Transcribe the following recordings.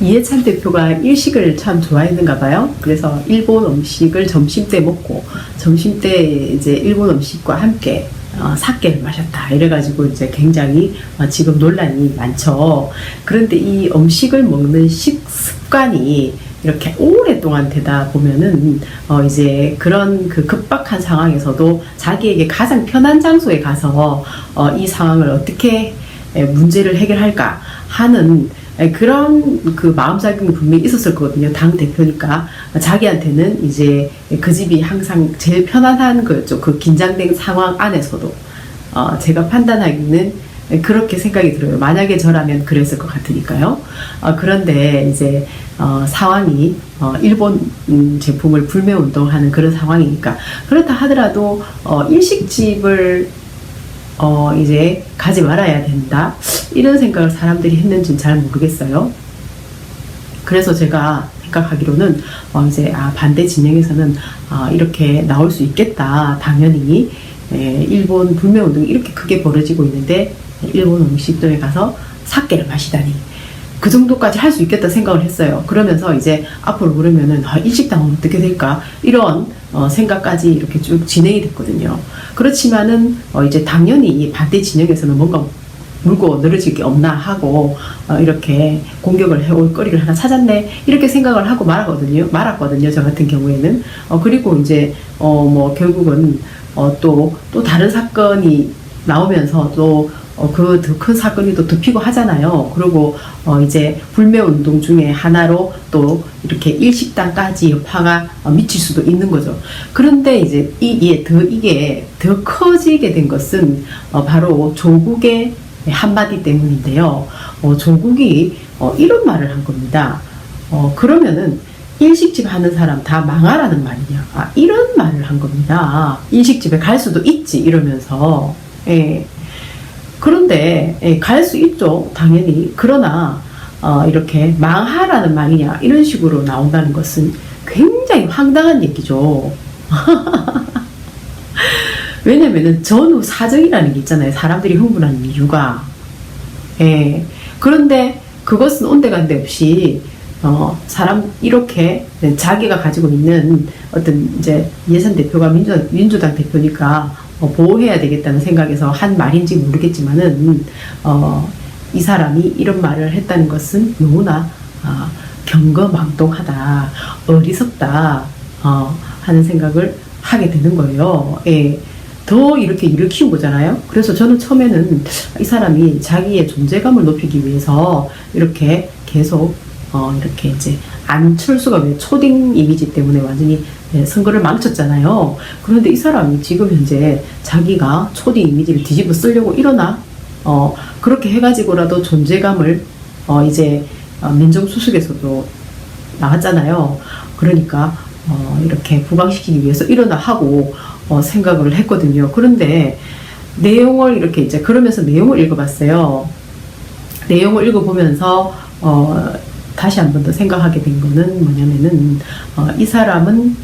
이해찬 대표가 일식을 참 좋아했는가 봐요. 그래서 일본 음식을 점심 때 먹고 점심 때 이제 일본 음식과 함께 사케를 마셨다. 이래가지고 이제 굉장히 지금 논란이 많죠. 그런데 이 음식을 먹는 식습관이 이렇게 오랫동안 되다 보면은 이제 그런 그 급박한 상황에서도 자기에게 가장 편한 장소에 가서 이 상황을 어떻게 문제를 해결할까 하는 그런 그 마음작용이 분명히 있었을 거거든요. 당 대표니까 자기한테는 이제 그 집이 항상 제일 편안한 거였죠. 그 긴장된 상황 안에서도 제가 판단하기는 그렇게 생각이 들어요. 만약에 저라면 그랬을 것 같으니까요. 그런데 이제 상황이 일본 제품을 불매운동하는 그런 상황이니까 그렇다 하더라도 일식집을 이제 가지 말아야 된다 이런 생각을 사람들이 했는지는 잘 모르겠어요. 그래서 제가 생각하기로는 이제 반대 진영에서는 이렇게 나올 수 있겠다. 당연히 일본 불매운동이 이렇게 크게 벌어지고 있는데 일본 음식점에 가서 사케를 마시다니 그 정도까지 할 수 있겠다 생각을 했어요. 그러면서 이제 앞으로 그러면은 일식당은 어떻게 될까 이런 생각까지 이렇게 쭉 진행이 됐거든요. 그렇지만은 이제 당연히 이 반대 진영에서는 뭔가 물고 늘어질 게 없나 하고 이렇게 공격을 해올 거리를 하나 찾았네 이렇게 생각을 하고 말았거든요. 저 같은 경우에는 그리고 이제 뭐 결국은 또 다른 사건이 나오면서 또 그 더 큰 사건이 또 덮이고 하잖아요. 그리고 이제 불매운동 중에 하나로 또 이렇게 일식당까지 여파가 미칠 수도 있는 거죠. 그런데 이제 이게 더 커지게 된 것은 바로 조국의 한마디 때문인데요. 조국이 이런 말을 한 겁니다. 그러면은 일식집 하는 사람 다 망하라는 말이냐. 이런 말을 한 겁니다. 일식집에 갈 수도 있지 이러면서. 예. 그런데 갈 수 있죠. 당연히. 그러나 이렇게 망하라는 말이냐 이런 식으로 나온다는 것은 굉장히 황당한 얘기죠. 왜냐면은 전후 사정이라는 게 있잖아요. 사람들이 흥분하는 이유가. 예. 그런데 그것은 온데간데 없이 사람 이렇게 자기가 가지고 있는 어떤 이제 이해찬 대표가 민주당 대표니까 보호해야 되겠다는 생각에서 한 말인지 모르겠지만은 이 사람이 이런 말을 했다는 것은 너무나 경거망동하다, 어리석다 하는 생각을 하게 되는 거예요. 예. 더 이렇게 일을 키운 거잖아요. 그래서 저는 처음에는 이 사람이 자기의 존재감을 높이기 위해서 이렇게 계속 이렇게 이제 안철수가 왜 초딩 이미지 때문에 완전히 선거를 망쳤잖아요. 그런데 이 사람이 지금 현재 자기가 초딩 이미지를 뒤집어 쓰려고 일어나 그렇게 해가지고라도 존재감을 이제 민정수석에서도 나왔잖아요. 그러니까 이렇게 부각시키기 위해서 일어나 하고 생각을 했거든요. 그런데 내용을 이렇게 이제 그러면서 내용을 읽어봤어요. 내용을 읽어보면서 다시 한 번 더 생각하게 된 거는 뭐냐면은 이 사람은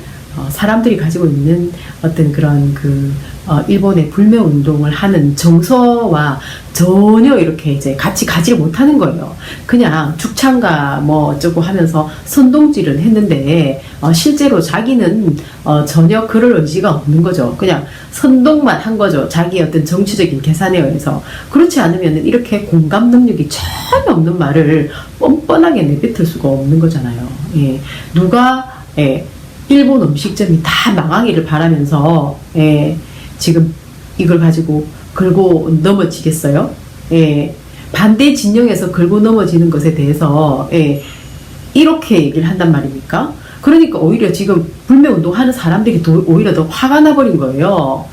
사람들이 가지고 있는 어떤 그런 일본의 불매 운동을 하는 정서와 전혀 이렇게 이제 같이 가지를 못하는 거예요. 그냥 죽창가 뭐 어쩌고 하면서 선동질은 했는데 실제로 자기는 전혀 그럴 의지가 없는 거죠. 그냥 선동만 한 거죠. 자기의 어떤 정치적인 계산에 의해서. 그렇지 않으면 이렇게 공감 능력이 전혀 없는 말을 뻔뻔하게 내뱉을 수가 없는 거잖아요. 예. 누가 일본 음식점이 다 망하기를 바라면서 지금 이걸 가지고 걸고 넘어지겠어요? 반대 진영에서 걸고 넘어지는 것에 대해서 이렇게 얘기를 한단 말입니까? 그러니까 오히려 지금 불매운동 하는 사람들이 오히려 더 화가 나버린 거예요.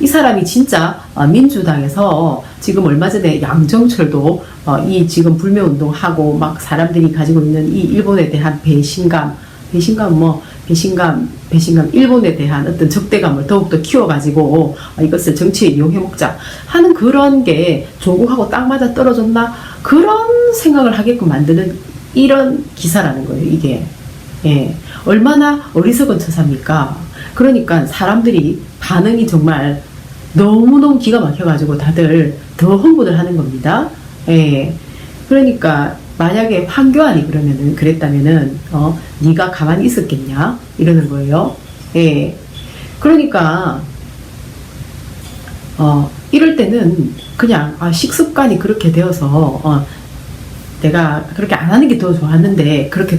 이 사람이 진짜 민주당에서 지금 얼마 전에 양정철도 이 지금 불매운동하고 막 사람들이 가지고 있는 이 일본에 대한 배신감 일본에 대한 어떤 적대감을 더욱더 키워가지고 이것을 정치에 이용해먹자 하는 그런 게 조국하고 딱 맞아 떨어졌나 그런 생각을 하게끔 만드는 이런 기사라는 거예요. 이게 얼마나 어리석은 처사입니까? 그러니까 사람들이 반응이 정말 너무너무 기가 막혀가지고 다들 더 흥분을 하는 겁니다. 그러니까 만약에 황교안이 그랬다면은 네가 가만히 있었겠냐 이러는 거예요. 예. 그러니까 이럴 때는 그냥 식습관이 그렇게 되어서 내가 그렇게 안 하는 게 더 좋았는데 그렇게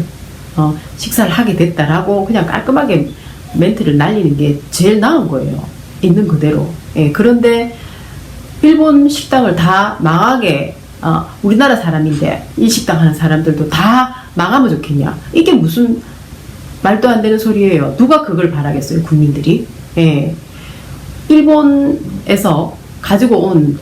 식사를 하게 됐다라고 그냥 깔끔하게 멘트를 날리는 게 제일 나은 거예요. 있는 그대로. 예. 그런데 일본 식당을 다 망하게 우리나라 사람인데 이 식당 하는 사람들도 다 망하면 좋겠냐, 이게 무슨 말도 안 되는 소리예요. 누가 그걸 바라겠어요, 국민들이. 예. 일본에서 가지고 온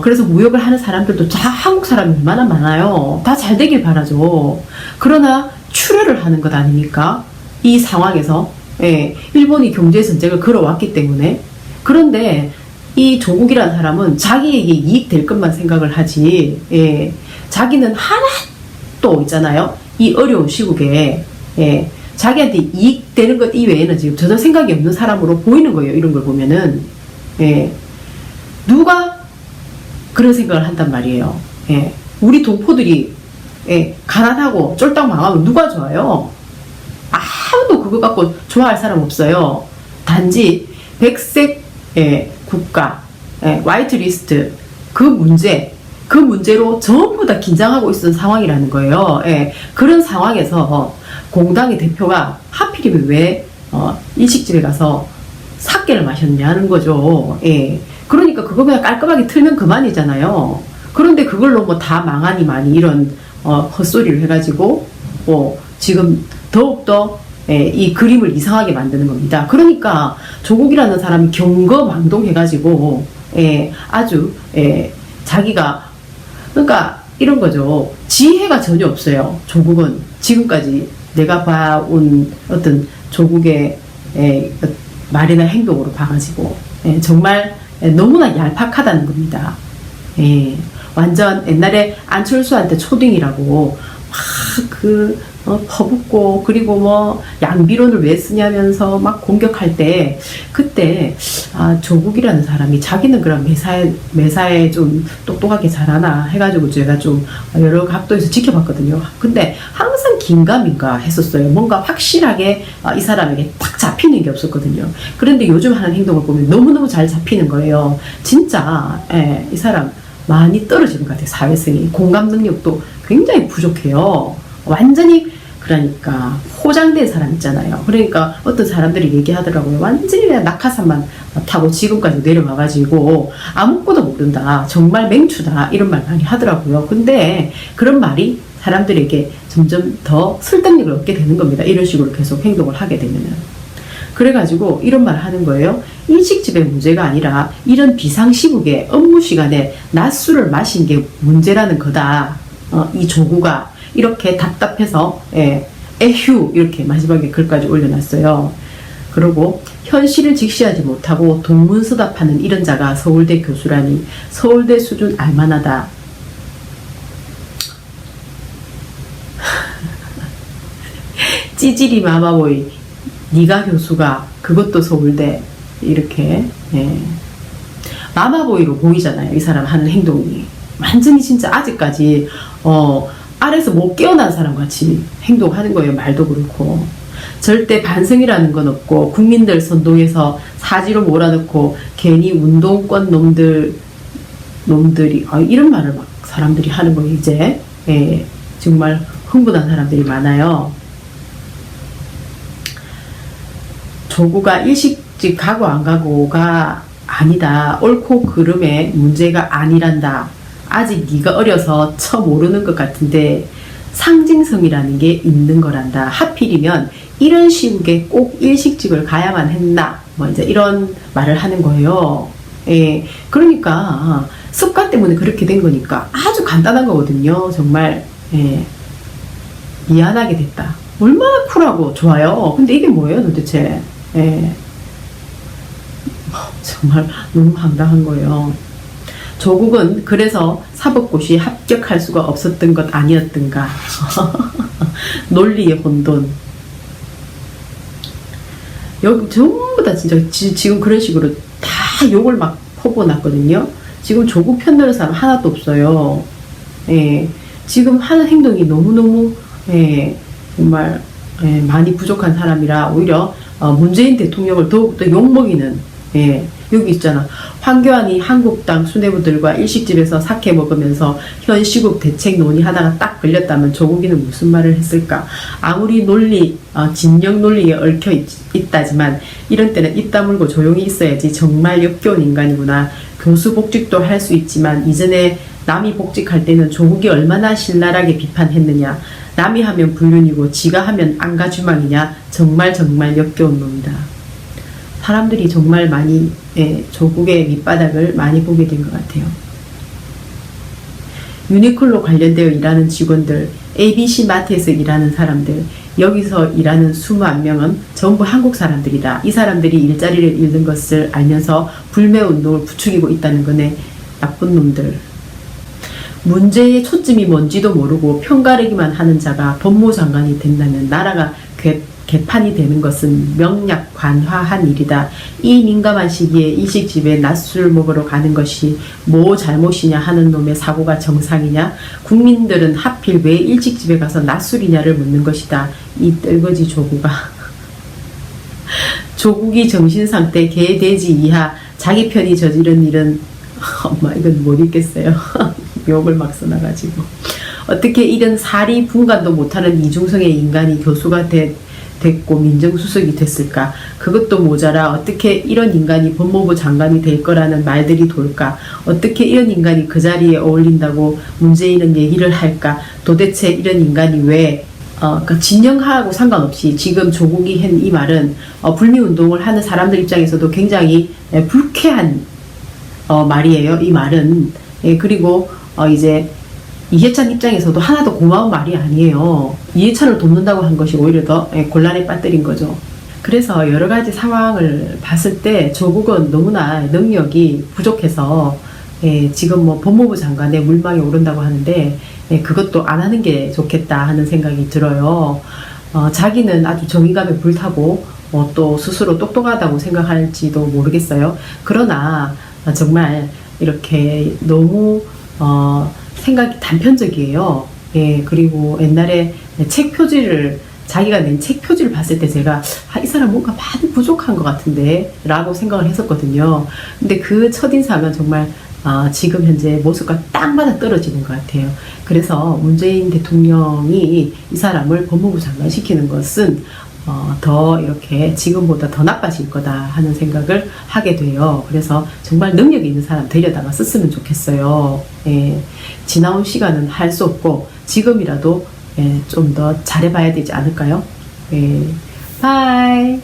그래서 무역을 하는 사람들도 다 한국 사람이 얼마나 많아요. 다 잘 되길 바라죠. 그러나 출혈을 하는 것 아닙니까? 이 상황에서. 예. 일본이 경제 전쟁을 걸어왔기 때문에. 그런데 이 조국이라는 사람은 자기에게 이익 될 것만 생각을 하지, 예. 자기는 하나도 있잖아요. 이 어려운 시국에, 예. 자기한테 이익 되는 것 이외에는 지금 전혀 생각이 없는 사람으로 보이는 거예요. 이런 걸 보면은. 예. 누가 그런 생각을 한단 말이에요. 예. 우리 동포들이, 예, 가난하고 쫄딱 망하면 누가 좋아요? 아무도 그거 갖고 좋아할 사람 없어요. 단지 백색, 예, 국가, 예, 화이트 리스트, 그 문제로 전부 다 긴장하고 있는 상황이라는 거예요. 예. 그런 상황에서 공당의 대표가 하필이면 왜 일식집에 가서 사케를 마셨냐는 거죠. 예. 그러니까 그거 그냥 깔끔하게 틀면 그만이잖아요. 그런데 그걸로 뭐 다 망하니 많이 이런 헛소리를 해가지고 지금 더욱더, 예, 이 그림을 이상하게 만드는 겁니다. 그러니까 조국이라는 사람이 경거망동해가지고, 예, 아주, 예, 자기가, 그러니까 이런 거죠. 지혜가 전혀 없어요. 조국은 지금까지 내가 봐온 어떤 조국의, 예, 말이나 행동으로 봐가지고, 예, 정말, 예, 너무나 얄팍하다는 겁니다. 예, 완전 옛날에 안철수한테 초딩이라고 막 퍼붓고, 그리고 뭐 양비론을 왜 쓰냐면서 막 공격할 때, 그때 조국이라는 사람이 자기는 그럼 매사에 좀 똑똑하게 잘하나 해가지고 제가 좀 여러 각도에서 지켜봤거든요. 근데 항상 긴가민가 했었어요. 뭔가 확실하게 이 사람에게 딱 잡히는 게 없었거든요. 그런데 요즘 하는 행동을 보면 너무너무 잘 잡히는 거예요. 진짜, 예, 이 사람 많이 떨어지는 것 같아요. 사회성이. 공감 능력도 굉장히 부족해요. 완전히, 그러니까 포장된 사람 있잖아요. 그러니까 어떤 사람들이 얘기하더라고요. 완전히 그냥 낙하산만 타고 지금까지 내려와가지고 아무것도 모른다, 정말 맹추다, 이런 말 많이 하더라고요. 근데 그런 말이 사람들에게 점점 더 설득력을 얻게 되는 겁니다. 이런 식으로 계속 행동을 하게 되면은. 그래가지고 이런 말 하는 거예요. 일식집의 문제가 아니라 이런 비상시국에 업무 시간에 낮술을 마신 게 문제라는 거다. 이 조구가 이렇게 답답해서, 예, 에휴, 이렇게 마지막에 글까지 올려놨어요. 그리고 현실을 직시하지 못하고 동문서답하는 이런 자가 서울대 교수라니 서울대 수준 알만하다. 찌질이 마마보이, 니가 교수가, 그것도 서울대, 이렇게, 예, 마마보이로 보이잖아요. 이 사람 하는 행동이 완전히 진짜 아직까지 아래서 못 깨어난 사람 같이 행동하는 거예요. 말도 그렇고. 절대 반성이라는 건 없고, 국민들 선동해서 사지로 몰아넣고 괜히 운동권 놈들이 이런 말을 막 사람들이 하는 거예요. 이제, 예, 정말 흥분한 사람들이 많아요. 조구가 일식집 가고 안 가고가 아니다. 옳고 그름의 문제가 아니란다. 아직 네가 어려서 처 모르는 것 같은데 상징성이라는 게 있는 거란다. 하필이면 이런 시국에 꼭 일식집을 가야만 했나, 뭐 이제 이런 말을 하는 거예요. 예, 그러니까 습관 때문에 그렇게 된 거니까 아주 간단한 거거든요. 정말, 예, 미안하게 됐다. 얼마나 쿨하고 좋아요. 근데 이게 뭐예요 도대체. 예, 정말 너무 황당한 거예요. 조국은 그래서 사법고시 합격할 수가 없었던 것 아니었던가. 논리의 혼돈. 여기 전부 다 진짜 지금 그런 식으로 다 욕을 막 퍼부어놨거든요. 지금 조국 편드는 사람 하나도 없어요. 예, 지금 하는 행동이 너무너무 정말 많이 부족한 사람이라 오히려 문재인 대통령을 더욱더 욕먹이는 여기 있잖아. 황교안이 한국당 수뇌부들과 일식집에서 사케 먹으면서 현 시국 대책 논의하다가 딱 걸렸다면 조국이는 무슨 말을 했을까? 아무리 논리, 진영 논리에 얽혀 있다지만 이런 때는 입 다물고 조용히 있어야지. 정말 역겨운 인간이구나. 교수 복직도 할 수 있지만 이전에 남이 복직할 때는 조국이 얼마나 신랄하게 비판했느냐. 남이 하면 불륜이고 지가 하면 안가주망이냐. 정말 역겨운 놈이다. 사람들이 정말 많이 조국의 밑바닥을 많이 보게 된 것 같아요. 유니클로 관련되어 일하는 직원들, ABC 마트에서 일하는 사람들, 여기서 일하는 20명은 전부 한국 사람들이다. 이 사람들이 일자리를 잃는 것을 알면서 불매운동을 부추기고 있다는 거네. 나쁜 놈들. 문제의 초점이 뭔지도 모르고 편가르기만 하는 자가 법무장관이 된다면 나라가 개판이 되는 것은 명약관화한 일이다. 이 민감한 시기에 일식집에 낮술 먹으러 가는 것이 뭐 잘못이냐 하는 놈의 사고가 정상이냐? 국민들은 하필 왜 일식집에 가서 낮술이냐를 묻는 것이다. 이 떨거지 조국아. 조국이 정신상태 개돼지 이하 자기 편이 저지른 일은 엄마 이건 못 읽겠어요. 욕을 막 써놔가지고 어떻게 이런 사리 분간도 못하는 이중성의 인간이 교수가 됐고 민정수석이 됐을까? 그것도 모자라 어떻게 이런 인간이 법무부 장관이 될 거라는 말들이 돌까? 어떻게 이런 인간이 그 자리에 어울린다고 문재인은 얘기를 할까? 도대체 이런 인간이 왜 그러니까 진영하고 상관없이 지금 조국이 한 이 말은 불매운동을 하는 사람들 입장에서도 굉장히 불쾌한 말이에요. 이 말은 그리고 이제 이해찬 입장에서도 하나도 고마운 말이 아니에요. 이해찬을 돕는다고 한 것이 오히려 더 곤란에 빠뜨린 거죠. 그래서 여러 가지 상황을 봤을 때 조국은 너무나 능력이 부족해서 지금 뭐 법무부 장관의 물망에 오른다고 하는데 그것도 안 하는 게 좋겠다 하는 생각이 들어요. 자기는 아주 정의감에 불타고 또 스스로 똑똑하다고 생각할지도 모르겠어요. 그러나 정말 이렇게 너무 생각이 단편적이에요. 그리고 옛날에 책 표지를 자기가 낸 책 표지를 봤을 때 제가 이 사람 뭔가 많이 부족한 것 같은데 라고 생각을 했었거든요. 근데 그 첫인상은 정말 지금 현재 모습과 딱 맞아 떨어지는 것 같아요. 그래서 문재인 대통령이 이 사람을 법무부 장관 시키는 것은 더 이렇게 지금보다 더 나빠질 거다 하는 생각을 하게 돼요. 그래서 정말 능력 있는 사람 데려다가 썼으면 좋겠어요. 지나온 시간은 할 수 없고 지금이라도 좀 더 잘해봐야 되지 않을까요? 바이.